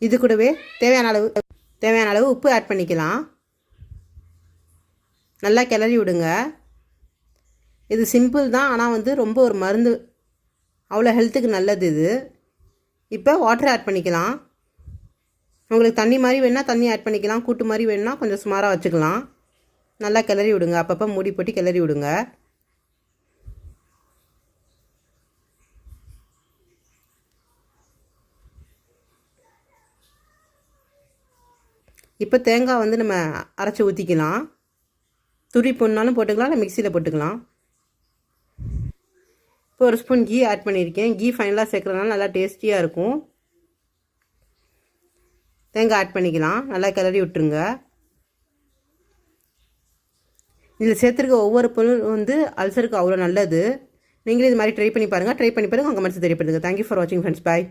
இது கூடவே தேவையான அளவு உப்பு ஆட் பண்ணிக்கலாம். நல்லா கிளறி விடுங்க. இது சிம்பிள் தான், ஆனால் வந்து ரொம்ப ஒரு மருந்து, அவ்வளோ ஹெல்த்துக்கு நல்லது இது. இப்போ வாட்டர் ஆட் பண்ணிக்கலாம். உங்களுக்கு தண்ணி மாதிரி வேணுன்னா தண்ணி ஆட் பண்ணிக்கலாம், கூட்டு மாதிரி வேணுன்னா கொஞ்சம் சுமாராக வச்சுக்கலாம். நல்லா கிளறி விடுங்க, அப்பப்போ மூடி போட்டு கிளறி விடுங்க. இப்போ தேங்காய் வந்து நம்ம அரைச்சி ஊற்றிக்கலாம். துரி போடனாலும் போட்டுக்கலாம், இல்லை மிக்சியில் போட்டுக்கலாம். இப்போ ஒரு ஸ்பூன் கீ ஆட் பண்ணியிருக்கேன். கீ ஃபைனலாக சேர்க்குறதுனால நல்லா டேஸ்டியாக இருக்கும். தேங்காய் ஆட் பண்ணிக்கலாம், நல்லா கிளறி விட்டுருங்க. இதில் சேர்த்துருக்க ஒவ்வொரு பொருள் வந்து அல்சருக்கு அவ்வளோ நல்லது. நீங்களும் இது மாதிரி ட்ரை பண்ணி பாருங்கள். உங்கள் மனசு தெரியப்படுத்துங்க. தேங்க்யூ ஃபார் வாட்சிங் ஃப்ரெண்ட்ஸ். பாய்.